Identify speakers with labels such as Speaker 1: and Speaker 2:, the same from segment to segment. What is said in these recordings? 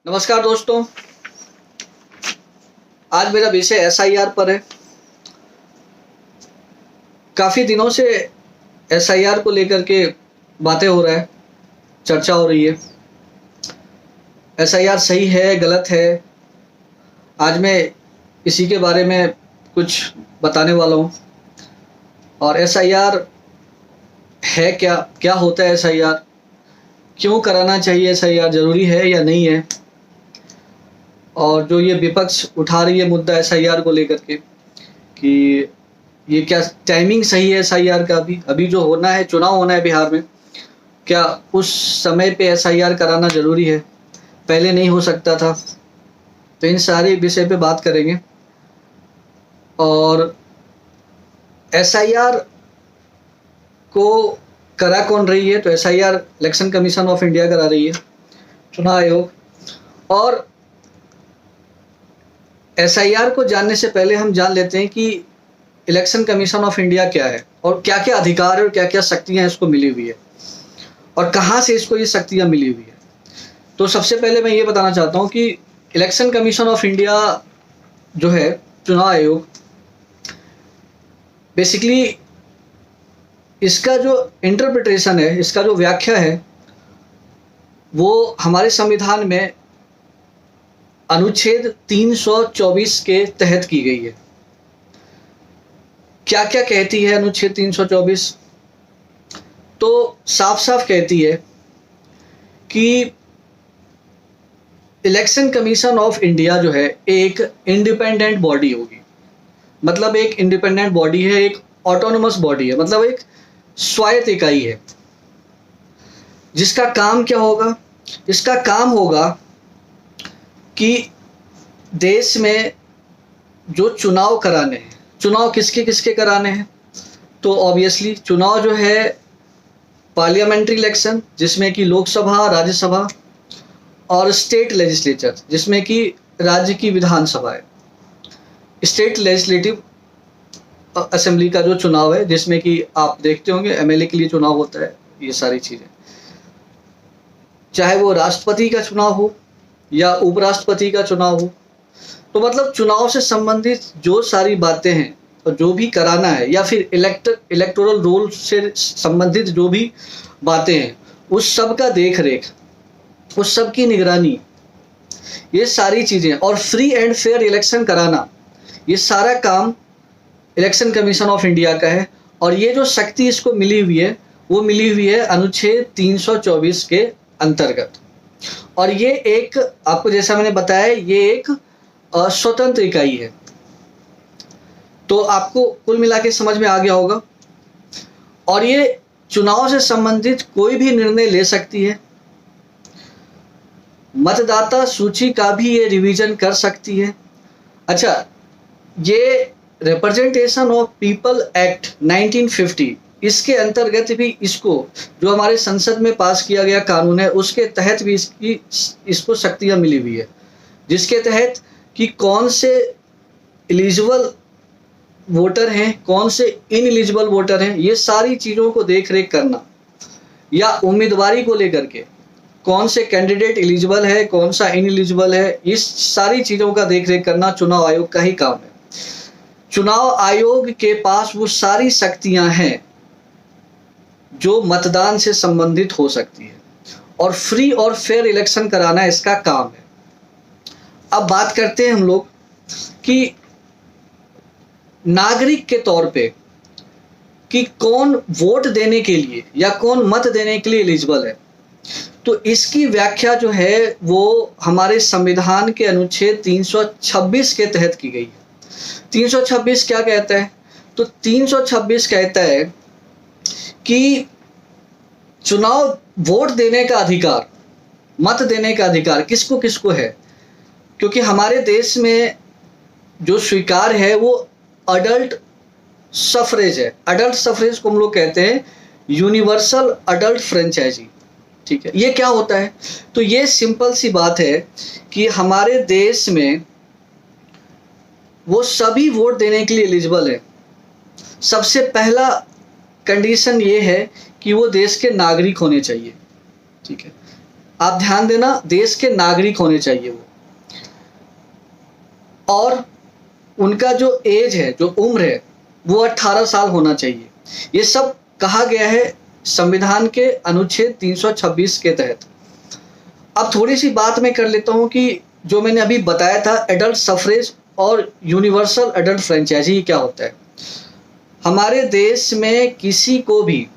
Speaker 1: नमस्कार दोस्तों, आज मेरा विषय एसआईआर पर है। काफ़ी दिनों से एसआईआर को लेकर के बातें हो रहा है, चर्चा हो रही है। एसआईआर सही है, गलत है? आज मैं इसी के बारे में कुछ बताने वाला हूँ। और एसआईआर है क्या, क्या होता है एसआईआर, क्यों कराना चाहिए, एसआईआर ज़रूरी है या नहीं है, और जो ये विपक्ष उठा रही है मुद्दा एसआईआर को लेकर के कि ये क्या टाइमिंग सही है एसआईआर का, अभी जो होना है, चुनाव होना है बिहार में, क्या उस समय पे एसआईआर कराना ज़रूरी है, पहले नहीं हो सकता था? तो इन सारे विषय पे बात करेंगे। और एसआईआर को करा कौन रही है? तो SIR election commission of India करा रही है, चुनाव आयोग। और एसआईआर को जानने से पहले हम जान लेते हैं कि इलेक्शन कमीशन ऑफ इंडिया क्या है और क्या क्या अधिकार और क्या क्या शक्तियां इसको मिली हुई है और कहाँ से इसको ये शक्तियां मिली हुई है। तो सबसे पहले मैं ये बताना चाहता हूँ कि इलेक्शन कमीशन ऑफ इंडिया जो है, चुनाव आयोग, बेसिकली इसका जो इंटरप्रिटेशन है, इसका जो व्याख्या है, वो हमारे संविधान में अनुच्छेद 324 के तहत की गई है। क्या क्या कहती है अनुच्छेद 324? तो साफ साफ कहती है कि इलेक्शन कमीशन ऑफ इंडिया जो है एक इंडिपेंडेंट बॉडी होगी। मतलब एक इंडिपेंडेंट बॉडी है, एक ऑटोनोमस बॉडी है, मतलब एक स्वायत्त इकाई है। जिसका काम क्या होगा? इसका काम होगा कि देश में जो चुनाव कराने हैं, चुनाव किसके किसके कराने हैं? तो ऑब्वियसली चुनाव जो है पार्लियामेंट्री इलेक्शन, जिसमें कि लोकसभा, राज्यसभा, और स्टेट लेजिस्लेचर, जिसमें कि राज्य की विधानसभा है। स्टेट लेजिस्लेटिव असेंबली का जो चुनाव है, जिसमें कि आप देखते होंगे एमएलए के लिए चुनाव होता है, ये सारी चीज़ें, चाहे वो राष्ट्रपति का चुनाव हो या उपराष्ट्रपति का चुनाव हो। तो मतलब चुनाव से संबंधित जो सारी बातें हैं और जो भी कराना है, या फिर इलेक्टोरल रोल से संबंधित जो भी बातें हैं, उस सब का देख रेख, उस सब की निगरानी, ये सारी चीज़ें, और फ्री एंड फेयर इलेक्शन कराना, ये सारा काम इलेक्शन कमीशन ऑफ इंडिया का है। और ये जो शक्ति इसको मिली हुई है, वो मिली हुई है अनुच्छेद 324 के अंतर्गत। और ये एक, आपको जैसा मैंने बताया, ये एक स्वतंत्र इकाई है। तो आपको कुल मिला के समझ में आ गया होगा। और ये चुनाव से संबंधित कोई भी निर्णय ले सकती है, मतदाता सूची का भी ये रिवीजन कर सकती है। अच्छा, ये रिप्रेजेंटेशन ऑफ पीपल एक्ट 1950, इसके अंतर्गत भी इसको, जो हमारे संसद में पास किया गया कानून है, उसके तहत भी इसको शक्तियां मिली हुई है, जिसके तहत कि कौन से एलिजिबल वोटर हैं, कौन से इनएलिजिबल वोटर हैं, ये सारी चीज़ों को देख रेख करना, या उम्मीदवारी को लेकर के कौन से कैंडिडेट एलिजिबल है, कौन सा इनएलिजिबल है, इस सारी चीज़ों का देख रेख करना चुनाव आयोग का ही काम है। चुनाव आयोग के पास वो सारी शक्तियां हैं जो मतदान से संबंधित हो सकती है, और फ्री और फेयर इलेक्शन कराना इसका काम है। अब बात करते हैं हम लोग कि नागरिक के तौर पे कि कौन वोट देने के लिए या कौन मत देने के लिए एलिजिबल है। तो इसकी व्याख्या जो है वो हमारे संविधान के अनुच्छेद 326 के तहत की गई है। 326 क्या कहता है? तो 326 कहता है कि चुनाव, वोट देने का अधिकार, मत देने का अधिकार किसको किसको है। क्योंकि हमारे देश में जो स्वीकार है वो अडल्ट सफरेज है। अडल्ट सफरेज को हम लोग कहते हैं यूनिवर्सल अडल्ट फ्रेंचाइजी। ठीक है, ये क्या होता है? तो ये सिंपल सी बात है कि हमारे देश में वो सभी वोट देने के लिए एलिजिबल है। सबसे पहला कंडीशन ये है कि वो देश के नागरिक होने चाहिए। ठीक है, आप ध्यान देना, देश के नागरिक होने चाहिए वो, और उनका जो एज है, जो उम्र है, वो 18 साल होना चाहिए। ये सब कहा गया है संविधान के अनुच्छेद 326 के तहत। अब थोड़ी सी बात मैं कर लेता हूँ कि जो मैंने अभी बताया था एडल्ट सफरेज और यूनिवर्सल एडल्ट फ्रेंचाइजी क्या होता है। हमारे देश में किसी को भी,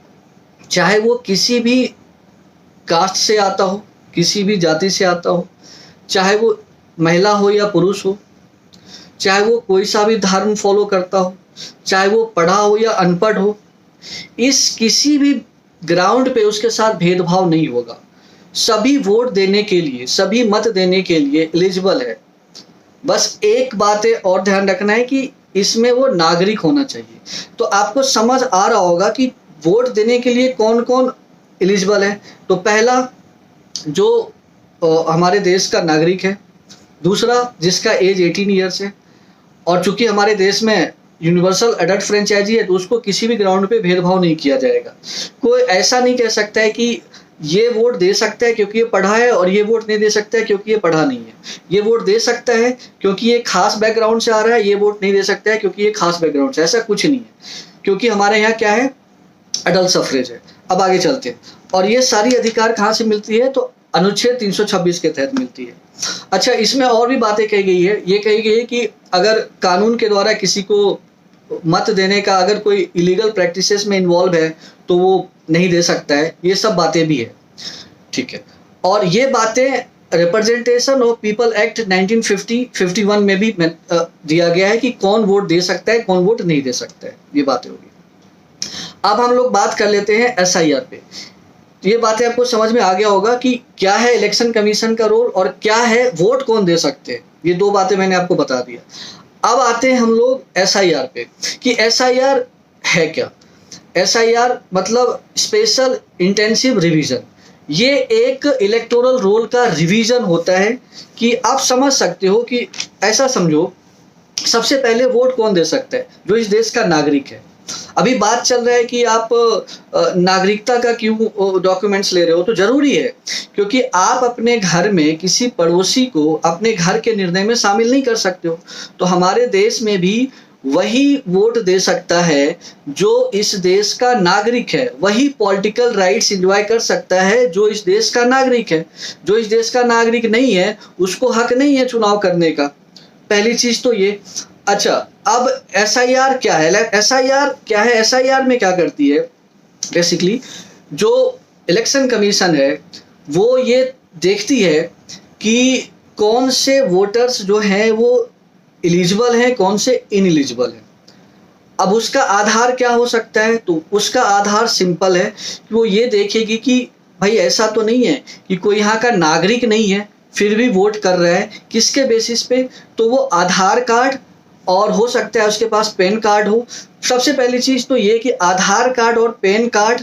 Speaker 1: चाहे वो किसी भी कास्ट से आता हो, किसी भी जाति से आता हो, चाहे वो महिला हो या पुरुष हो, चाहे वो कोई सा भी धर्म फॉलो करता हो, चाहे वो पढ़ा हो या अनपढ़ हो, इस किसी भी ग्राउंड पे उसके साथ भेदभाव नहीं होगा। सभी वोट देने के लिए, सभी मत देने के लिए एलिजिबल है। बस एक बात है और ध्यान रखना है कि इसमें वो नागरिक होना चाहिए। तो आपको समझ आ रहा होगा कि वोट देने के लिए कौन कौन एलिजिबल है। तो पहला, जो हमारे देश का नागरिक है। दूसरा, जिसका एज 18 ईयर्स है। और चूंकि हमारे देश में यूनिवर्सल एडल्ट फ्रेंचाइजी है तो उसको किसी भी ग्राउंड पे भेदभाव नहीं किया जाएगा। कोई ऐसा नहीं कह सकता है कि ये वोट दे सकता है क्योंकि ये पढ़ा है और ये वोट नहीं दे सकता है क्योंकि ये पढ़ा नहीं है। ये वोट दे सकता है क्योंकि ये खास बैकग्राउंड से आ रहा है, ये वोट नहीं दे सकता है क्योंकि ये खास बैकग्राउंड से। ऐसा कुछ नहीं है, क्योंकि हमारे यहाँ क्या है, एडल्ट सफरेज है। अब आगे चलते हैं। और ये सारी अधिकार कहाँ से मिलती है, तो अनुच्छेद 326 के तहत मिलती है। अच्छा, इसमें और भी बातें कही गई है। ये कही गई है कि अगर कानून के द्वारा किसी को मत देने का अगर कोई इलीगल प्रैक्टिसेस में इन्वॉल्व है तो वो नहीं दे सकता है। ये सब बातें भी है, ठीक है। और ये बातें रिप्रेजेंटेशन ऑफ पीपल एक्ट 1951 में भी दिया गया है कि कौन वोट दे सकता है, कौन वोट नहीं दे सकता है। ये बातें होगी। अब हम लोग बात कर लेते हैं SIR पे। ये बातें आपको समझ में आ गया होगा कि क्या है इलेक्शन कमीशन का रोल और क्या है वोट कौन दे सकते हैं। ये दो बातें मैंने आपको बता दिया। अब आते हैं हम लोग SIR पे कि SIR है क्या। SIR मतलब स्पेशल इंटेंसिव रिवीजन। ये एक इलेक्टोरल रोल का रिवीजन होता है कि आप समझ सकते हो कि ऐसा समझो, सबसे पहले वोट कौन दे सकता है, जो इस देश का नागरिक है। अभी बात चल रहा है कि आप नागरिकता का क्यों डॉक्यूमेंट्स ले रहे हो, तो जरूरी है क्योंकि आप अपने घर में किसी पड़ोसी को अपने घर के निर्णय में शामिल नहीं कर सकते हो। तो हमारे देश में भी वही वोट दे सकता है जो इस देश का नागरिक है, वही पॉलिटिकल राइट्स एंजॉय कर सकता है जो इस देश का नागरिक है। जो इस देश का नागरिक नहीं है उसको हक नहीं है चुनाव करने का। पहली चीज तो ये। अच्छा, अब SIR क्या है? SIR क्या है? SIR में क्या करती है, बेसिकली जो इलेक्शन कमीशन है वो ये देखती है कि कौन से वोटर्स जो हैं वो एलिजिबल हैं, कौन से इनएलिजिबल हैं। अब उसका आधार क्या हो सकता है, तो उसका आधार सिंपल है कि वो ये देखेगी कि भाई ऐसा तो नहीं है कि कोई यहाँ का नागरिक नहीं है फिर भी वोट कर रहा है। किसके बेसिस पे, तो वो आधार कार्ड और हो सकता है उसके पास पैन कार्ड हो। सबसे पहली चीज तो ये कि आधार कार्ड और पैन कार्ड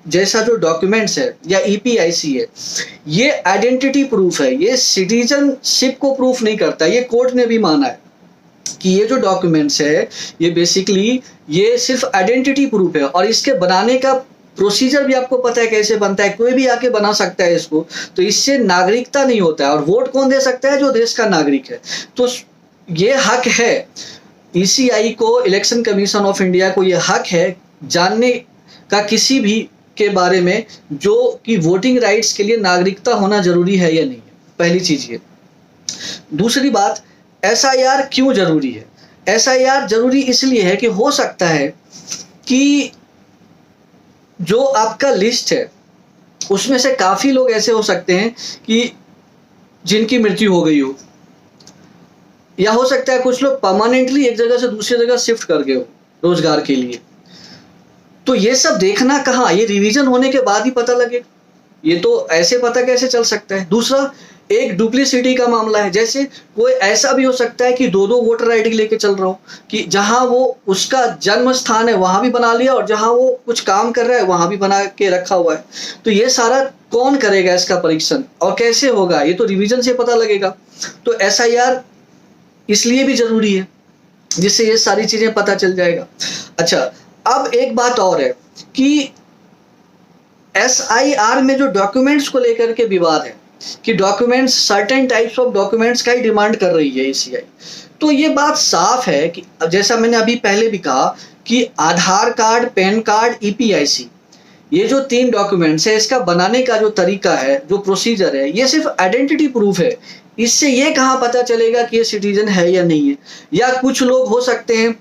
Speaker 1: जैसा जो डॉक्यूमेंट्स है या EPIC है, ये आइडेंटिटी प्रूफ है, ये सिटीजनशिप को प्रूफ नहीं करता। ये कोर्ट ने भी माना है कि ये जो डॉक्यूमेंट्स है ये बेसिकली ये सिर्फ आइडेंटिटी प्रूफ है। और इसके बनाने का प्रोसीजर भी आपको पता है कैसे बनता है, कोई भी आके बना सकता है इसको। तो इससे नागरिकता नहीं होता है। और वोट कौन दे सकता है, जो देश का नागरिक है। तो ये हक है ECI को, इलेक्शन कमीशन ऑफ इंडिया को ये हक है जानने का किसी भी के बारे में जो कि वोटिंग राइट्स के लिए नागरिकता होना जरूरी है या नहीं है। पहली चीज ये। दूसरी बात, SIR क्यों जरूरी है? SIR जरूरी इसलिए है कि हो सकता है कि जो आपका लिस्ट है उसमें से काफी लोग ऐसे हो सकते हैं कि जिनकी मृत्यु हो गई हो, या हो सकता है कुछ लोग परमानेंटली एक जगह से दूसरी जगह शिफ्ट कर गए हो रोजगार के लिए। तो ये सब देखना कहाँ, ये रिवीजन होने के बाद ही पता लगेगा। ये तो ऐसे पता कैसे चल सकता है। दूसरा, एक डुप्लीसिटी का मामला है। जैसे कोई ऐसा भी हो सकता है कि दो वोटर ID लेके चल रहा हो, कि जहां वो उसका जन्म स्थान है वहां भी बना लिया और जहां वो कुछ काम कर रहा है वहां भी बना के रखा हुआ है। तो ये सारा कौन करेगा इसका परीक्षण और कैसे होगा, ये तो रिवीजन से पता लगेगा। तो SIR इसलिए भी जरूरी है जिससे ये सारी चीजें पता चल जाएगा। अच्छा, अब एक बात और है कि SIR में जो डॉक्यूमेंट्स को लेकर के विवाद है कि documents certain types of documents का ही डिमांड कर रही है ECI, तो ये बात साफ है कि जैसा मैंने अभी पहले भी कहा कि आधार कार्ड, पैन कार्ड, EPIC, ये जो 3 डॉक्यूमेंट्स है, इसका बनाने का जो तरीका है, जो प्रोसीजर है, ये सिर्फ आइडेंटिटी प्रूफ है। इससे ये कहाँ पता चलेगा कि ये सिटीजन है या नहीं है, या कुछ लोग हो सकते हैं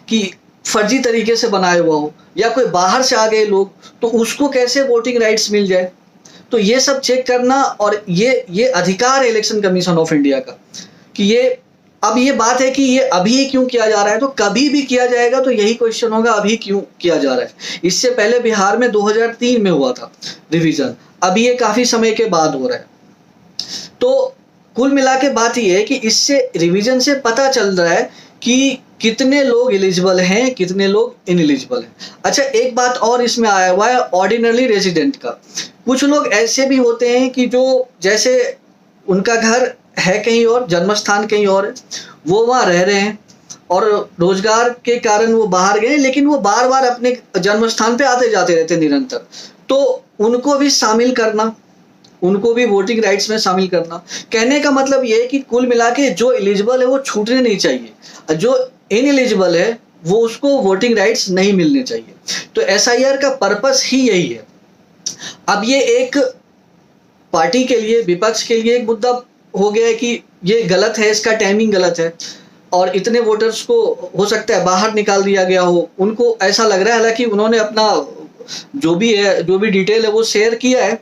Speaker 1: कि फर्जी तरीके से बनाया हुआ हो, या कोई बाहर से आ गए लोग, तो उसको कैसे वोटिंग राइट्स मिल जाए। तो ये सब चेक करना, और ये अधिकार है इलेक्शन कमीशन ऑफ इंडिया का कि ये, अब ये बात है कि ये अभी क्यों किया जा रहा है, तो कभी भी किया जाएगा तो यही क्वेश्चन होगा, अभी क्यों किया जा रहा है। इससे पहले बिहार में 2003 में हुआ था रिवीजन, अभी ये काफी समय के बाद हो रहा है। तो कुल मिला के बात ये है कि इससे रिवीजन से पता चल रहा है कि कितने लोग एलिजिबल हैं, कितने लोग इनएलिजिबल हैं। अच्छा, एक बात और इसमें आया हुआ है ऑर्डिनरी रेजिडेंट का। कुछ लोग ऐसे भी होते हैं कि जो जैसे उनका घर है कहीं और, जन्म स्थान कहीं और है, वो वहाँ रह रहे हैं और रोजगार के कारण वो बाहर गए, लेकिन वो बार बार अपने जन्म स्थान पे आते जाते रहते निरंतर, तो उनको भी शामिल करना, उनको भी वोटिंग राइट्स में शामिल करना। कहने का मतलब ये है कि कुल मिला के जो एलिजिबल है वो छूटने नहीं चाहिए, जो इनएलिजिबल है वो उसको वोटिंग राइट्स नहीं मिलने चाहिए। तो SIR का पर्पस ही यही है। अब ये एक पार्टी के लिए, विपक्ष के लिए एक मुद्दा हो गया है कि ये गलत है, इसका टाइमिंग गलत है, और इतने वोटर्स को हो सकता है बाहर निकाल दिया गया हो। उनको ऐसा लग रहा है, हालांकि उन्होंने अपना जो भी है, जो भी डिटेल है वो शेयर किया है,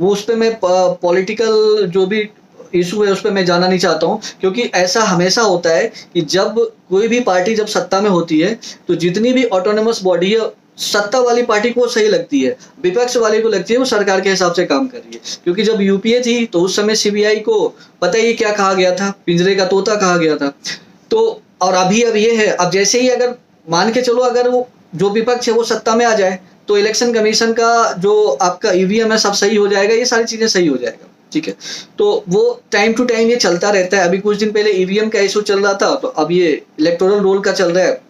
Speaker 1: वो उस पर मैं पॉलिटिकल जो भी इशू है उस पर मैं जाना नहीं चाहता हूँ, क्योंकि ऐसा हमेशा होता है कि जब कोई भी पार्टी जब सत्ता में होती है तो जितनी भी ऑटोनोमस बॉडी है, सत्ता वाली पार्टी को सही लगती है, विपक्ष वाले को लगती है वो सरकार के हिसाब से काम कर रही है। क्योंकि जब UPA थी तो उस समय CBI को पता ही क्या कहा गया था, पिंजरे का तोता कहा गया था। तो और अभी अब ये है, अब जैसे ही अगर मान के चलो अगर वो जो विपक्ष है वो सत्ता में आ जाए तो इलेक्शन कमीशन का जो आपका EVM है सब सही हो जाएगा, ये सारी चीजें सही हो जाएगा, ठीक है। तो वो टाइम टू टाइम ये चलता रहता है। अभी कुछ दिन पहले EVM का इशू चल रहा था, तो अब ये इलेक्टोरल रोल का चल रहा है।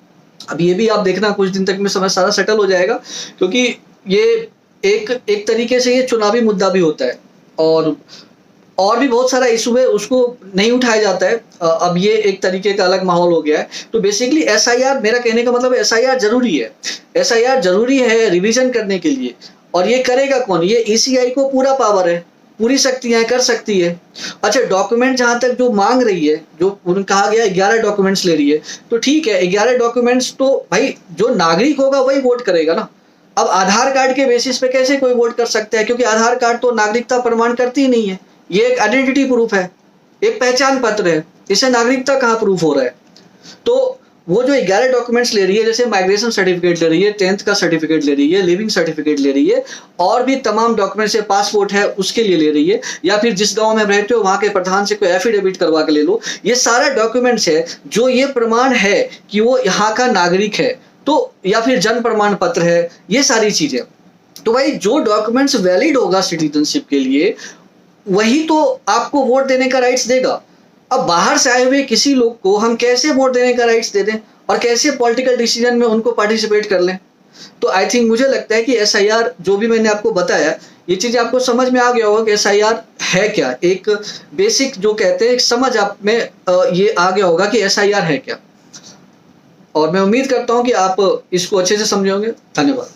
Speaker 1: अब ये भी आप देखना कुछ दिन तक में समय सारा सेटल हो जाएगा, क्योंकि ये एक तरीके से ये चुनावी मुद्दा भी होता है, और भी बहुत सारा इशू है उसको नहीं उठाया जाता है। अब ये एक तरीके का अलग माहौल हो गया है। तो बेसिकली SIR, मेरा कहने का मतलब SIR जरूरी है, SIR जरूरी है रिवीजन करने के लिए। और ये करेगा कौन? ये ECI को पूरा पावर है, पूरी शक्तियां कर सकती है। अच्छा, डॉक्यूमेंट जहां तक जो मांग रही है, जो कहा गया 11 डॉक्यूमेंट्स ले रही है, तो ठीक है 11 डॉक्यूमेंट्स, तो भाई जो नागरिक होगा वही वोट करेगा ना। अब आधार कार्ड के बेसिस पे कैसे कोई वोट कर सकता है, क्योंकि आधार कार्ड तो नागरिकता प्रमाण करती ही नहीं है, ये एक आइडेंटिटी प्रूफ है, एक पहचान पत्र है, इससे नागरिकता कहाँ प्रूफ हो रहा है। तो वो जो 11 डॉक्यूमेंट्स ले रही है, जैसे माइग्रेशन सर्टिफिकेट ले रही है, 10th का सर्टिफिकेट ले रही है, लिविंग सर्टिफिकेट ले रही है, और भी तमाम डॉक्यूमेंट्स है, पासपोर्ट है उसके लिए ले रही है, या फिर जिस गांव में रहते हो वहां के प्रधान से कोई एफिडेविट करवा के ले लो। ये सारा डॉक्यूमेंट्स है जो ये प्रमाण है कि वो यहाँ का नागरिक है, तो या फिर जन्म प्रमाण पत्र है, ये सारी चीजें। तो भाई जो डॉक्यूमेंट्स वैलिड होगा सिटीजनशिप के लिए, वही तो आपको वोट देने का राइट्स देगा। अब बाहर से आए हुए किसी लोग को हम कैसे वोट देने का राइट्स दे दें, और कैसे पॉलिटिकल डिसीजन में उनको पार्टिसिपेट कर लें। तो आई थिंक, मुझे लगता है कि SIR जो भी मैंने आपको बताया, ये चीज़ आपको समझ में आ गया होगा कि SIR है क्या। एक बेसिक जो कहते हैं एक समझ आप में ये आ गया होगा कि SIR है क्या। और मैं उम्मीद करता हूँ कि आप इसको अच्छे से समझे होंगे। धन्यवाद।